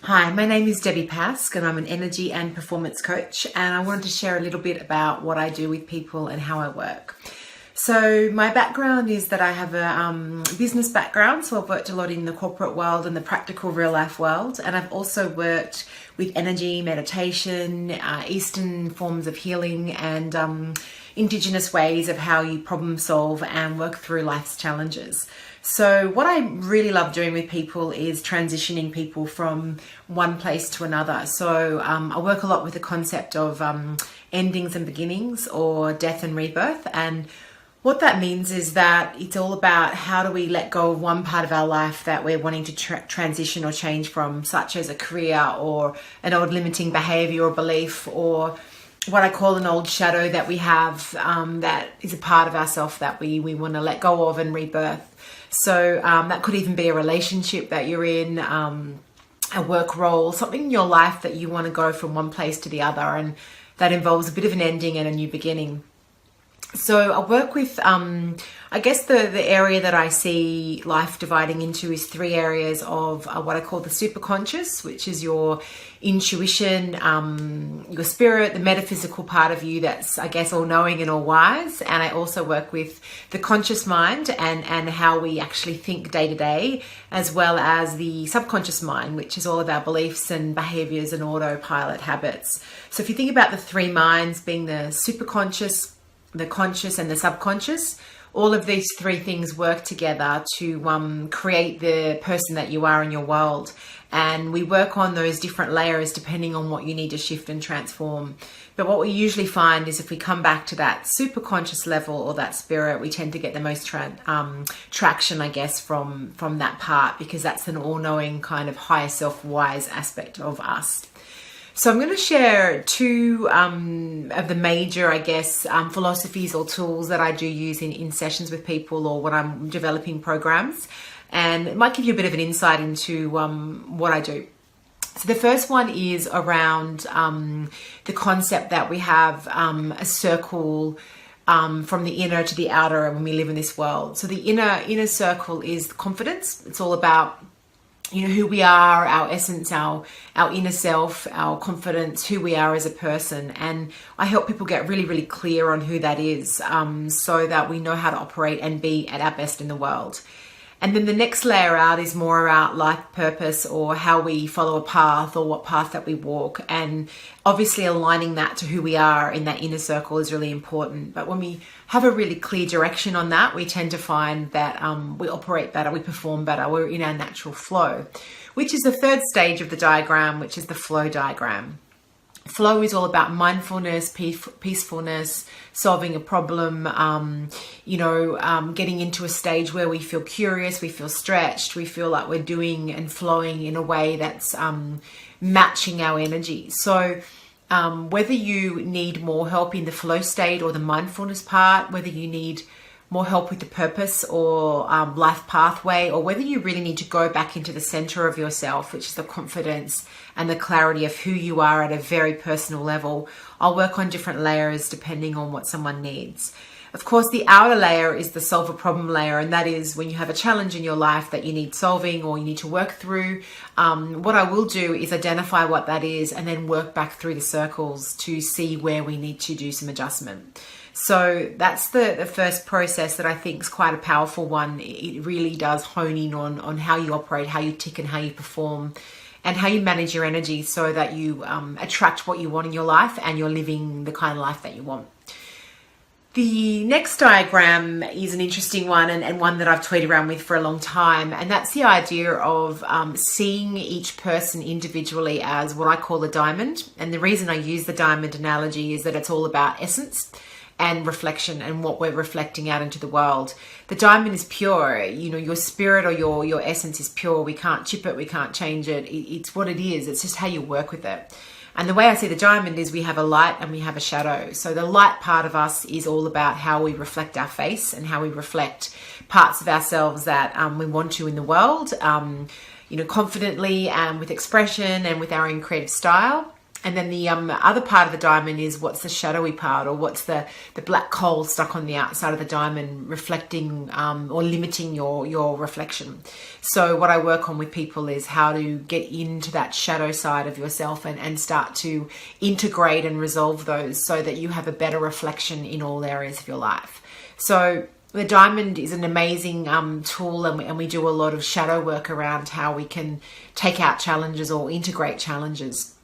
Hi, my name is Debbie Pask and I'm an energy and performance coach, and I wanted to share a little bit about what I do with people and how I work. So my background is that I have a business background, so I've worked a lot in the corporate world and the practical real life world, and I've also worked with energy, meditation, Eastern forms of healing, and Indigenous ways of how you problem solve and work through life's challenges. So what I really love doing with people is transitioning people from one place to another. So I work a lot with the concept of endings and beginnings, or death and rebirth. And what that means is that it's all about how do we let go of one part of our life that we're wanting to transition or change from, such as a career or an old limiting behavior or belief, or what I call an old shadow that we have that is a part of ourselves that we want to let go of and rebirth. So that could even be a relationship that you're in, a work role, something in your life that you want to go from one place to the other, and that involves a bit of an ending and a new beginning. So I work with, I guess the area that I see life dividing into is three areas of what I call the superconscious, which is your intuition, your spirit, the metaphysical part of you that's, I guess, all-knowing and all-wise. And I also work with the conscious mind and how we actually think day to day, as well as the subconscious mind, which is all of our beliefs and behaviors and autopilot habits. So if you think about the three minds being the superconscious, the conscious and the subconscious, all of these three things work together to create the person that you are in your world. And we work on those different layers depending on what you need to shift and transform. But what we usually find is if we come back to that super conscious level or that spirit, we tend to get the most traction, I guess, from that part, because that's an all-knowing kind of higher self-wise aspect of us. So I'm going to share two of the major, I guess, philosophies or tools that I do use in sessions with people or when I'm developing programs. And it might give you a bit of an insight into what I do. So the first one is around the concept that we have a circle from the inner to the outer when we live in this world. So the inner circle is confidence. It's all about who we are, our essence, our inner self, our confidence, who we are as a person. And I help people get really, really clear on who that is, so that we know how to operate and be at our best in the world. And then the next layer out is more about life purpose, or how we follow a path, or what path that we walk. And obviously aligning that to who we are in that inner circle is really important. But when we have a really clear direction on that, we tend to find that we operate better, we perform better, we're in our natural flow, which is the third stage of the diagram, which is the flow diagram. Flow is all about mindfulness, peacefulness, solving a problem, getting into a stage where we feel curious, we feel stretched, we feel like we're doing and flowing in a way that's matching our energy. So whether you need more help in the flow state or the mindfulness part, whether you need more help with the purpose or life pathway, or whether you really need to go back into the center of yourself, which is the confidence and the clarity of who you are at a very personal level, I'll work on different layers depending on what someone needs. Of course, the outer layer is the solve a problem layer, and that is when you have a challenge in your life that you need solving or you need to work through. What I will do is identify what that is and then work back through the circles to see where we need to do some adjustment. So that's the first process that I think is quite a powerful one. It really does hone in on how you operate, how you tick and how you perform, and how you manage your energy so that you attract what you want in your life and you're living the kind of life that you want. The next diagram is an interesting one, and one that I've toyed around with for a long time, and that's the idea of seeing each person individually as what I call a diamond. And the reason I use the diamond analogy is that it's all about essence and reflection and what we're reflecting out into the world. The diamond is pure, your spirit or your essence is pure. We can't chip it, we can't change it. It's what it is. It's just how you work with it. And the way I see the diamond is we have a light and we have a shadow. So the light part of us is all about how we reflect our face and how we reflect parts of ourselves that we want to in the world, confidently and with expression and with our own creative style. And then the other part of the diamond is what's the shadowy part, or what's the black coal stuck on the outside of the diamond, reflecting or limiting your reflection. So what I work on with people is how to get into that shadow side of yourself and start to integrate and resolve those so that you have a better reflection in all areas of your life. So the diamond is an amazing tool, and we do a lot of shadow work around how we can take out challenges or integrate challenges.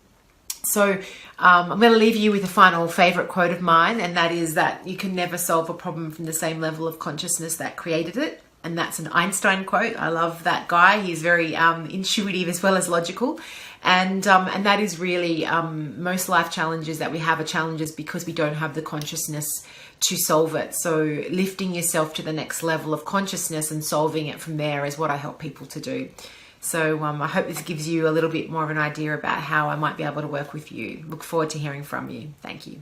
So I'm going to leave you with a final favorite quote of mine, and that is that you can never solve a problem from the same level of consciousness that created it. And that's an Einstein quote. I love that guy. He's very intuitive as well as logical. And that is really most life challenges that we have are challenges because we don't have the consciousness to solve it. So lifting yourself to the next level of consciousness and solving it from there is what I help people to do. So I hope this gives you a little bit more of an idea about how I might be able to work with you. Look forward to hearing from you. Thank you.